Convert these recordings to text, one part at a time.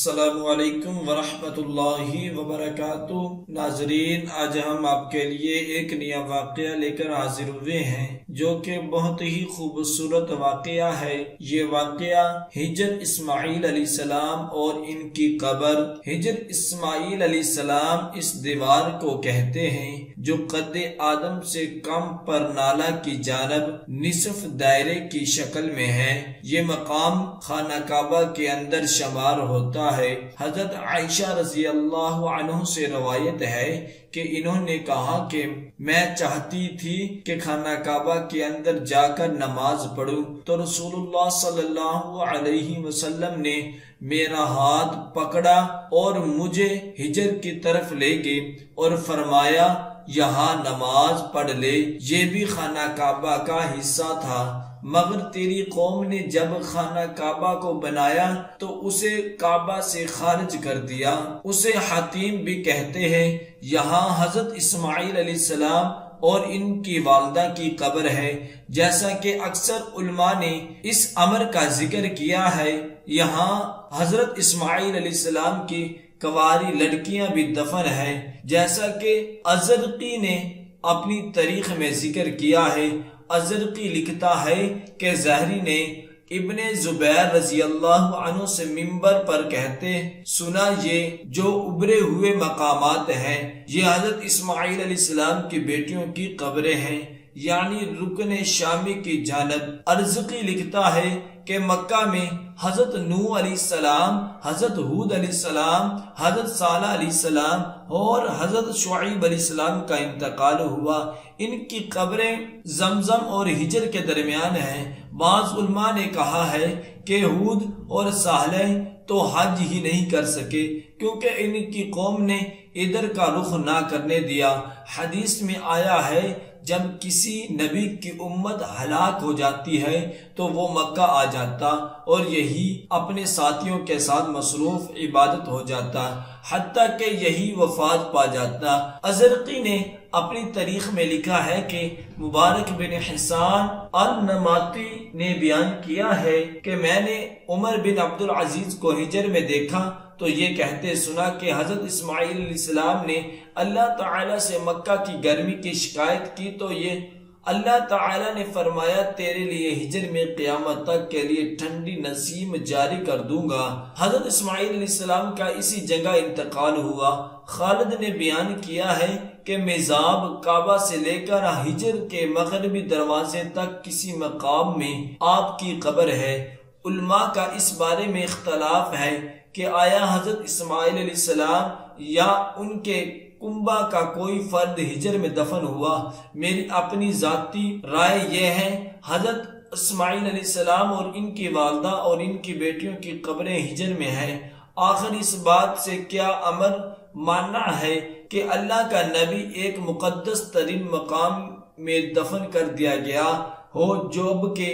السلام علیکم ورحمۃ اللہ وبرکاتہ۔ ناظرین، آج ہم آپ کے لیے ایک نیا واقعہ لے کر حاضر ہوئے ہیں جو کہ بہت ہی خوبصورت واقعہ ہے۔ یہ واقعہ ہجر اسماعیل علیہ السلام اور ان کی قبر۔ ہجر اسماعیل علیہ السلام اس دیوار کو کہتے ہیں جو قد آدم سے کم پر نالہ کی جانب نصف دائرے کی شکل میں ہے۔ یہ مقام خانہ کعبہ کے اندر شمار ہوتا ہے۔ حضرت عائشہ رضی اللہ عنہ سے روایت ہے کہ انہوں نے کہا کہ میں چاہتی تھی کہ خانہ کعبہ کے اندر جا کر نماز پڑھوں تو رسول اللہ صلی اللہ علیہ وسلم نے میرا ہاتھ پکڑا اور مجھے ہجر کی طرف لے گئے اور فرمایا یہاں نماز پڑھ لے۔ یہ بھی خانہ کعبہ کا حصہ تھا، مگر تیری قوم نے جب خانہ کعبہ کو بنایا تو اسے کعبہ سے خارج کر دیا۔ اسے حتیم بھی کہتے ہیں۔ یہاں حضرت اسماعیل علیہ السلام اور ان کی والدہ کی قبر ہے، جیسا کہ اکثر علماء نے اس امر کا ذکر کیا ہے۔ یہاں حضرت اسماعیل علیہ السلام کی کنواری لڑکیاں بھی دفن ہیں، جیسا کہ ازرقی نے اپنی تاریخ میں ذکر کیا ہے۔ ازرقی لکھتا ہے کہ زہری نے ابن زبیر رضی اللہ عنہ سے منبر پر کہتے سنا، یہ جو ابھرے ہوئے مقامات ہیں یہ حضرت اسماعیل علیہ السلام کی بیٹیوں کی قبریں ہیں، یعنی رکن شامی کی جانب۔ ازرقی لکھتا ہے کہ مکہ میں حضرت نوح علیہ السلام، حضرت ہود علیہ السلام، حضرت صالح علیہ السلام اور حضرت شعیب علیہ السلام کا انتقال ہوا۔ ان کی قبریں زمزم اور ہجر کے درمیان ہیں۔ بعض علماء نے کہا ہے کہ ہود اور صالح تو حج ہی نہیں کر سکے کیونکہ ان کی قوم نے ادھر کا رخ نہ کرنے دیا۔ حدیث میں آیا ہے جب کسی نبی کی امت ہلاک ہو جاتی ہے تو وہ مکہ آ جاتا اور یہی اپنے ساتھیوں کے ساتھ مصروف عبادت ہو جاتا حتیٰ کہ یہی وفات پا جاتا۔ ازرقی نے اپنی تاریخ میں لکھا ہے کہ مبارک بن حسان النماتی نے بیان کیا ہے کہ میں نے عمر بن عبدالعزیز کو ہجر میں دیکھا تو یہ کہتے سنا کہ حضرت اسماعیل علیہ السلام نے اللہ تعالیٰ سے مکہ کی گرمی کی شکایت کی تو یہ اللہ تعالیٰ نے فرمایا تیرے لیے ہجر میں قیامت تک کے لیے ٹھنڈی نسیم جاری کر دوں گا۔ حضرت اسماعیل علیہ السلام کا اسی جگہ انتقال ہوا۔ خالد نے بیان کیا ہے کہ میزاب کعبہ سے لے کر ہجر کے مغربی دروازے تک کسی مقام میں آپ کی قبر ہے۔ علماء کا اس بارے میں اختلاف ہے کہ آیا حضرت اسماعیل علیہ السلام یا ان کے کنبہ کا کوئی فرد ہجر میں دفن ہوا۔ میری اپنی ذاتی رائے یہ ہے حضرت اسماعیل علیہ السلام اور ان کی والدہ اور ان کی بیٹیوں کی قبریں ہجر میں ہیں۔ آخر اس بات سے کیا امر ماننا ہے کہ اللہ کا نبی ایک مقدس ترین مقام میں دفن کر دیا گیا ہو جب کہ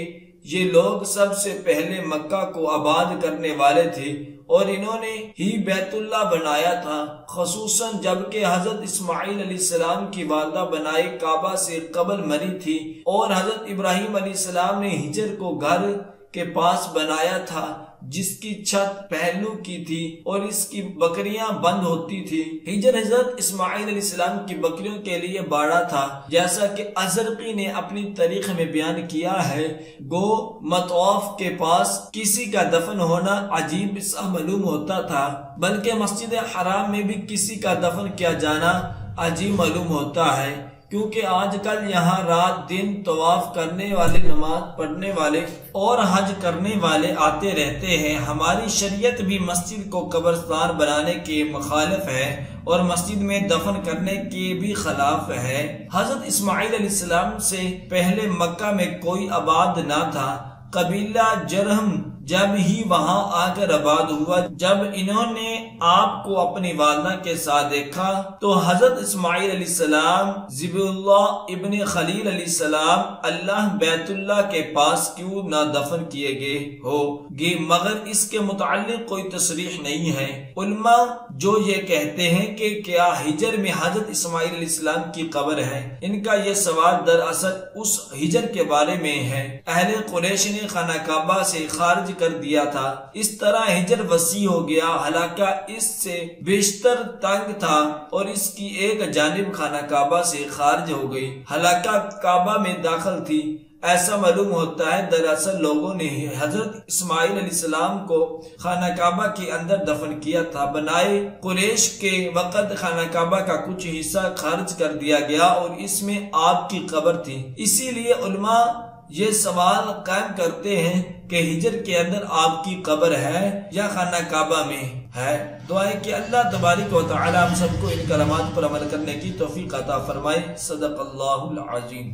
یہ لوگ سب سے پہلے مکہ کو آباد کرنے والے تھے اور انہوں نے ہی بیت اللہ بنایا تھا، خصوصاً جب کہ حضرت اسماعیل علیہ السلام کی والدہ بنائے کعبہ سے قبل مری تھی اور حضرت ابراہیم علیہ السلام نے ہجر کو گھر کے پاس بنایا تھا جس کی چھت پہلو کی تھی اور اس کی بکریاں بند ہوتی تھی۔ ہجر حضرت اسماعیل علیہ السلام کی بکریوں کے لیے باڑا تھا، جیسا کہ ازرقی نے اپنی تاریخ میں بیان کیا ہے۔ گو مطواف کے پاس کسی کا دفن ہونا عجیب سا معلوم ہوتا تھا، بلکہ مسجد حرام میں بھی کسی کا دفن کیا جانا عجیب معلوم ہوتا ہے، کیونکہ آج کل یہاں رات دن طواف کرنے والے، نماز پڑھنے والے اور حج کرنے والے آتے رہتے ہیں۔ ہماری شریعت بھی مسجد کو قبرستان بنانے کے مخالف ہے اور مسجد میں دفن کرنے کے بھی خلاف ہے۔ حضرت اسماعیل علیہ السلام سے پہلے مکہ میں کوئی آباد نہ تھا۔ قبیلہ جرہم جب ہی وہاں آ کر آباد ہوا۔ جب انہوں نے آپ کو اپنی والدہ کے ساتھ دیکھا تو حضرت اسماعیل علیہ السلام ذبح اللہ ابن خلیل علیہ السلام اللہ بیت اللہ کے پاس کیوں نہ دفن کیے گئے ہوگے، مگر اس کے متعلق کوئی تصریح نہیں ہے۔ علماء جو یہ کہتے ہیں کہ کیا ہجر میں حضرت اسماعیل علیہ السلام کی قبر ہے، ان کا یہ سوال دراصل اس ہجر کے بارے میں ہے۔ اہل قریش نے خانہ کعبہ سے خارج کر دیا تھا۔ اس طرح حجر وسیع ہو گیا، حلقہ اس سے بیشتر تنگ تھا اور اس کی ایک جانب خانہ کعبہ سے خارج ہو گئی، حلقہ کعبہ میں داخل تھی۔ ایسا معلوم ہوتا ہے دراصل لوگوں نے حضرت اسماعیل علیہ السلام کو خانہ کعبہ کے اندر دفن کیا تھا۔ بنائے قریش کے وقت خانہ کعبہ کا کچھ حصہ خارج کر دیا گیا اور اس میں آپ کی قبر تھی۔ اسی لیے علماء یہ سوال قائم کرتے ہیں کہ حجر کے اندر آپ کی قبر ہے یا خانہ کعبہ میں ہے۔ دعا ہے کہ اللہ تبارک و تعالی ہم سب کو ان کلمات پر عمل کرنے کی توفیق عطا فرمائے۔ صدق اللہ العظیم۔